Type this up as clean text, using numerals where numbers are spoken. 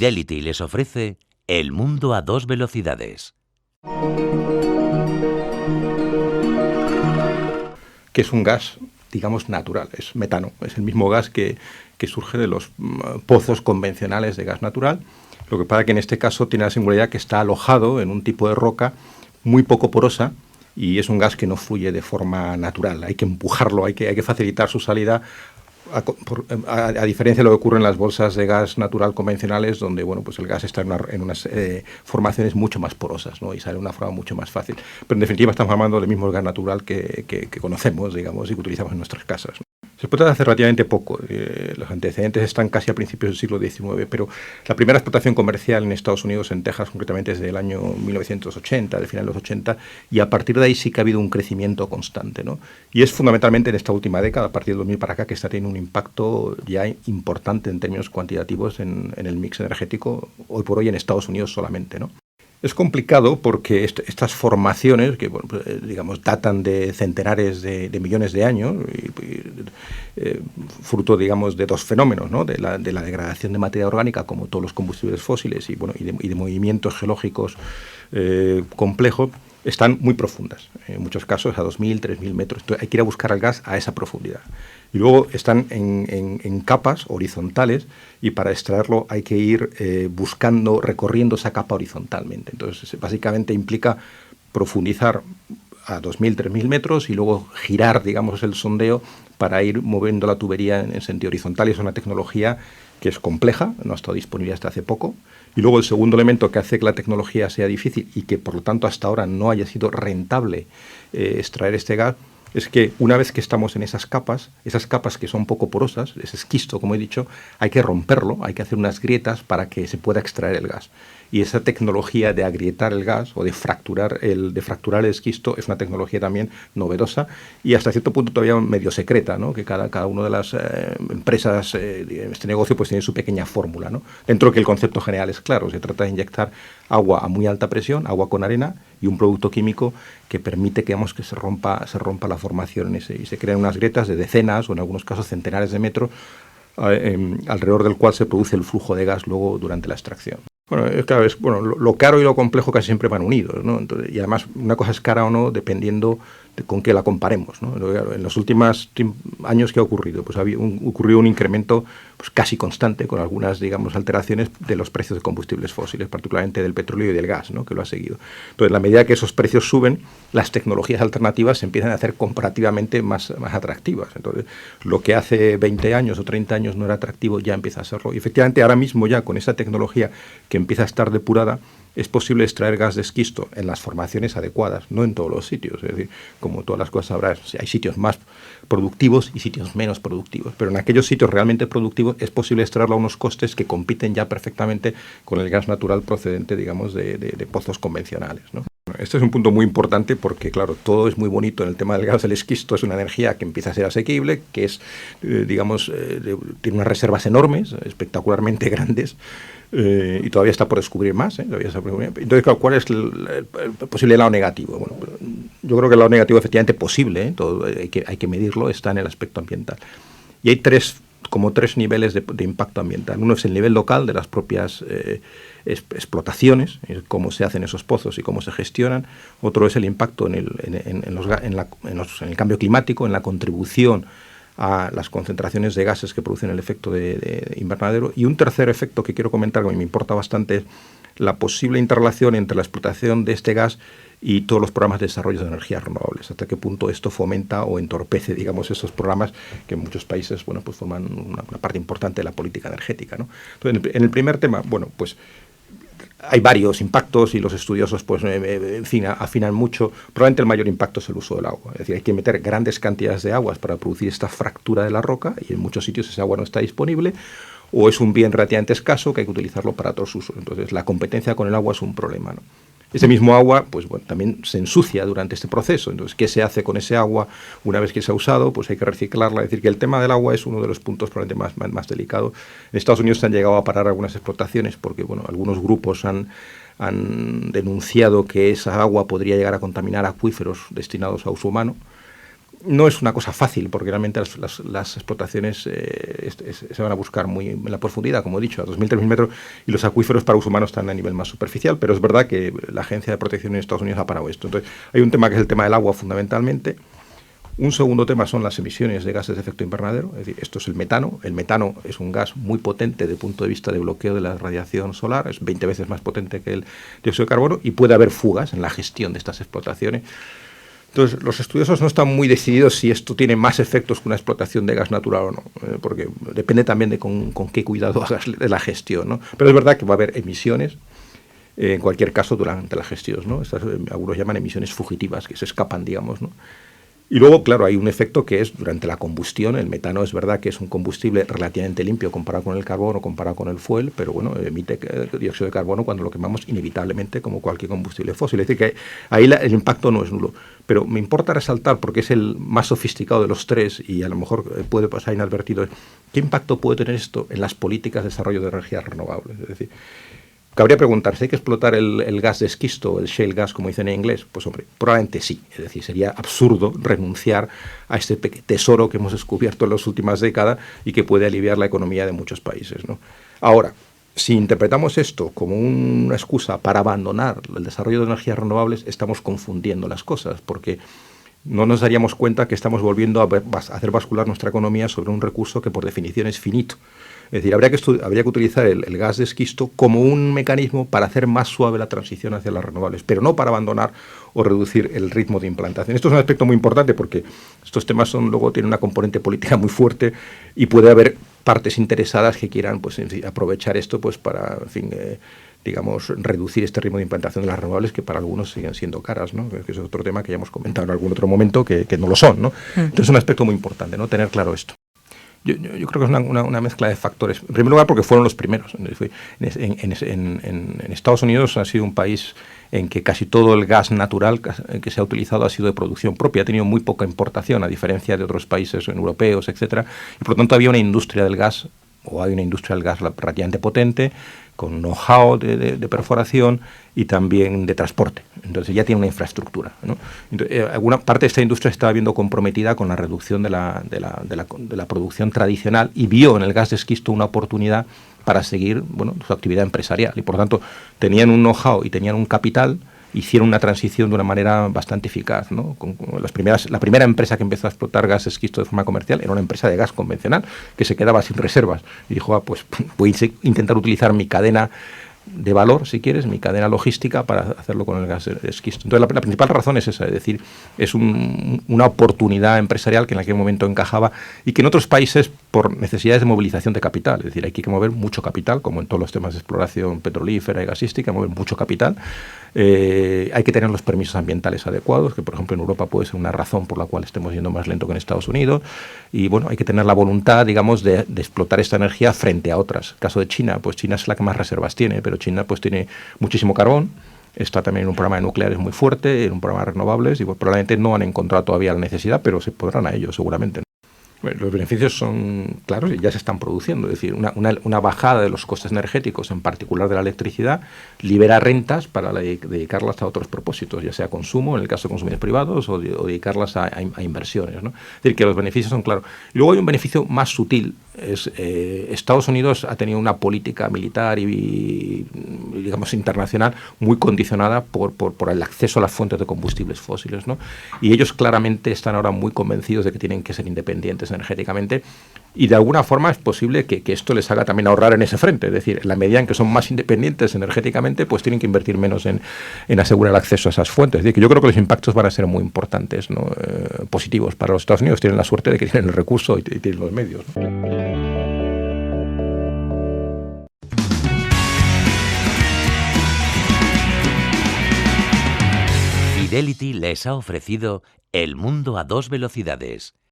Fidelity les ofrece El mundo a dos velocidades. Que es un gas, digamos, natural, es metano, es el mismo gas que surge de los pozos convencionales de gas natural. Lo que pasa es que en este caso tiene la singularidad que está alojado en un tipo de roca muy poco porosa y es un gas que no fluye de forma natural, hay que empujarlo, hay que facilitar su salida. A diferencia de lo que ocurre en las bolsas de gas natural convencionales, donde bueno, pues el gas está en unas formaciones mucho más porosas, ¿no? Y sale de una forma mucho más fácil. Pero en definitiva estamos hablando del mismo gas natural que conocemos, digamos, y que utilizamos en nuestras casas, ¿no? Se explota hace relativamente poco. Los antecedentes están casi a principios del siglo XIX, pero la primera explotación comercial en Estados Unidos, en Texas concretamente, es del año 1980, del final de los 80, y a partir de ahí sí que ha habido un crecimiento constante, ¿no? Y es fundamentalmente en esta última década, a partir del 2000 para acá, que está teniendo un impacto ya importante en términos cuantitativos en el mix energético, hoy por hoy en Estados Unidos solamente, ¿no? Es complicado porque estas formaciones, que bueno, digamos datan de centenares de millones de años, fruto digamos de dos fenómenos, ¿no? de la degradación de materia orgánica, como todos los combustibles fósiles, y de movimientos geológicos complejos, están muy profundas, en muchos casos a 2.000, 3.000 metros. Entonces hay que ir a buscar el gas a esa profundidad. Y luego están en capas horizontales, y para extraerlo hay que ir recorriendo esa capa horizontalmente. Entonces básicamente implica profundizar a 2.000, 3.000 metros y luego girar, digamos, el sondeo para ir moviendo la tubería en sentido horizontal. Y es una tecnología que es compleja, no ha estado disponible hasta hace poco. Y luego el segundo elemento que hace que la tecnología sea difícil y que por lo tanto hasta ahora no haya sido rentable extraer este gas, es que una vez que estamos en esas capas que son poco porosas, ese esquisto, como he dicho, hay que romperlo, hay que hacer unas grietas para que se pueda extraer el gas. Y esa tecnología de agrietar el gas o de fracturar el esquisto es una tecnología también novedosa y hasta cierto punto todavía medio secreta, ¿no? Que cada una de las empresas de este negocio pues tiene su pequeña fórmula, ¿no? Dentro de que el concepto general es claro, se trata de inyectar agua a muy alta presión, agua con arena y un producto químico que permite que se rompa la formación y se crean unas grietas de decenas o en algunos casos centenares de metros alrededor del cual se produce el flujo de gas luego durante la extracción. Bueno, lo caro y lo complejo casi siempre van unidos, ¿no? Entonces, y además una cosa es cara o no dependiendo de con qué la comparemos, ¿no? En los últimos años, ¿qué ha ocurrido? Pues ocurrió un incremento pues, casi constante, con algunas, digamos, alteraciones de los precios de combustibles fósiles, particularmente del petróleo y del gas, ¿no? Que lo ha seguido. Entonces, a la medida que esos precios suben, las tecnologías alternativas se empiezan a hacer comparativamente más atractivas. Entonces, lo que hace 20 años o 30 años no era atractivo, ya empieza a serlo. Y efectivamente, ahora mismo ya con esa tecnología que empieza a estar depurada, es posible extraer gas de esquisto en las formaciones adecuadas, no en todos los sitios. Es decir, como todas las cosas sabrás, hay sitios más productivos y sitios menos productivos. Pero en aquellos sitios realmente productivos es posible extraerlo a unos costes que compiten ya perfectamente con el gas natural procedente, digamos, de pozos convencionales, ¿no? Este es un punto muy importante porque, claro, todo es muy bonito en el tema del gas del esquisto. Es una energía que empieza a ser asequible, que es, tiene unas reservas enormes, espectacularmente grandes, y todavía está por descubrir más, Entonces, claro, ¿cuál es el posible lado negativo? Bueno, yo creo que el lado negativo efectivamente posible, todo hay que medirlo, está en el aspecto ambiental. Y hay tres niveles de impacto ambiental. Uno es el nivel local de las propias explotaciones, cómo se hacen esos pozos y cómo se gestionan. Otro es el impacto en el cambio climático, en la contribución a las concentraciones de gases que producen el efecto de invernadero. Y un tercer efecto que quiero comentar, que me importa bastante, es la posible interrelación entre la explotación de este gas y todos los programas de desarrollo de energías renovables. Hasta qué punto esto fomenta o entorpece, digamos, esos programas que en muchos países, bueno, pues forman una parte importante de la política energética, ¿no? Entonces, en el primer tema, bueno, pues hay varios impactos y los estudiosos, pues, en fin, afinan mucho. Probablemente el mayor impacto es el uso del agua. Es decir, hay que meter grandes cantidades de aguas para producir esta fractura de la roca y en muchos sitios ese agua no está disponible o es un bien relativamente escaso que hay que utilizarlo para otros usos. Entonces, la competencia con el agua es un problema, ¿no? Ese mismo agua, pues bueno, también se ensucia durante este proceso. Entonces, ¿qué se hace con ese agua una vez que se ha usado? Pues hay que reciclarla. Es decir, que el tema del agua es uno de los puntos probablemente más delicados. En Estados Unidos se han llegado a parar algunas explotaciones porque, bueno, algunos grupos han denunciado que esa agua podría llegar a contaminar acuíferos destinados a uso humano. no es una cosa fácil, porque realmente las explotaciones se van a buscar muy en la profundidad, como he dicho, a 2.000-3.000 metros, y los acuíferos para uso humano están a nivel más superficial, pero es verdad que la Agencia de Protección en Estados Unidos ha parado esto. Entonces, hay un tema que es el tema del agua, fundamentalmente. Un segundo tema son las emisiones de gases de efecto invernadero, es decir, esto es el metano. El metano es un gas muy potente desde el punto de vista de bloqueo de la radiación solar, es 20 veces más potente que el dióxido de carbono, y puede haber fugas en la gestión de estas explotaciones. Entonces, los estudiosos no están muy decididos si esto tiene más efectos que una explotación de gas natural o no, porque depende también de con qué cuidado hagas de la gestión, ¿no? Pero es verdad que va a haber emisiones, en cualquier caso, durante la gestión, ¿no? Estas, algunos llaman emisiones fugitivas, que se escapan, digamos, ¿no? Y luego, claro, hay un efecto que es durante la combustión. El metano es verdad que es un combustible relativamente limpio comparado con el carbono, comparado con el fuel, pero bueno, emite dióxido de carbono cuando lo quemamos inevitablemente como cualquier combustible fósil. Es decir, que ahí el impacto no es nulo. Pero me importa resaltar, porque es el más sofisticado de los tres y a lo mejor puede pasar inadvertido, ¿qué impacto puede tener esto en las políticas de desarrollo de energías renovables? Es decir, cabría preguntarse, ¿hay que explotar el gas de esquisto, el shale gas, como dicen en inglés? Pues hombre, probablemente sí. Es decir, sería absurdo renunciar a este tesoro que hemos descubierto en las últimas décadas y que puede aliviar la economía de muchos países, ¿no? Ahora, si interpretamos esto como una excusa para abandonar el desarrollo de energías renovables, estamos confundiendo las cosas, porque no nos daríamos cuenta que estamos volviendo a hacer bascular nuestra economía sobre un recurso que por definición es finito. Es decir, habría que utilizar el gas de esquisto como un mecanismo para hacer más suave la transición hacia las renovables, pero no para abandonar o reducir el ritmo de implantación. Esto es un aspecto muy importante porque estos temas luego tienen una componente política muy fuerte y puede haber partes interesadas que quieran pues, aprovechar esto pues, para, en fin, digamos, reducir este ritmo de implantación de las renovables que para algunos siguen siendo caras, ¿no? Que es otro tema que ya hemos comentado en algún otro momento que no lo son, ¿no? Entonces es un aspecto muy importante, ¿no? Tener claro esto. Yo creo que es una mezcla de factores. En primer lugar, porque fueron los primeros. En Estados Unidos ha sido un país en que casi todo el gas natural que se ha utilizado ha sido de producción propia. Ha tenido muy poca importación, a diferencia de otros países europeos, etcétera. Y por lo tanto había una industria del gas, o hay una industria del gas relativamente potente, con know-how de perforación y también de transporte. Entonces ya tiene una infraestructura, ¿no? Entonces, alguna parte de esta industria estaba viendo comprometida con la reducción de la producción tradicional y vio en el gas de esquisto una oportunidad para seguir, bueno, su actividad empresarial. Y por lo tanto tenían un know-how y tenían un capital, hicieron una transición de una manera bastante eficaz, ¿no? La primera empresa que empezó a explotar gas esquisto de forma comercial era una empresa de gas convencional que se quedaba sin reservas y dijo, pues voy a intentar utilizar mi cadena de valor, si quieres, mi cadena logística para hacerlo con el gas de esquisto. Entonces la principal razón es esa, es decir, es una oportunidad empresarial que en aquel momento encajaba y que en otros países por necesidades de movilización de capital, es decir, hay que mover mucho capital, como en todos los temas de exploración petrolífera y gasística, mover mucho capital. Hay que tener los permisos ambientales adecuados, que por ejemplo en Europa puede ser una razón por la cual estemos yendo más lento que en Estados Unidos, y bueno, hay que tener la voluntad, digamos, de explotar esta energía frente a otras. El caso de China, pues China es la que más reservas tiene, pero China pues tiene muchísimo carbón, está también en un programa de nucleares muy fuerte, en un programa de renovables, y pues, probablemente no han encontrado todavía la necesidad, pero se podrán a ello seguramente, ¿no? Bueno, los beneficios son claros y ya se están produciendo. Es decir, una bajada de los costes energéticos, en particular de la electricidad, libera rentas para dedicarlas a otros propósitos, ya sea consumo, en el caso de consumidores privados, o dedicarlas a inversiones, ¿no? Es decir, que los beneficios son claros. Y luego hay un beneficio más sutil. Estados Unidos ha tenido una política militar y digamos, internacional muy condicionada por el acceso a las fuentes de combustibles fósiles, ¿no? Y ellos claramente están ahora muy convencidos de que tienen que ser independientes energéticamente y de alguna forma es posible que esto les haga también ahorrar en ese frente. Es decir, en la medida en que son más independientes energéticamente, pues tienen que invertir menos en asegurar el acceso a esas fuentes. Es decir, que yo creo que los impactos van a ser muy importantes, ¿no? Positivos para los Estados Unidos. Tienen la suerte de que tienen el recurso y tienen los medios, ¿no? Fidelity les ha ofrecido El mundo a dos velocidades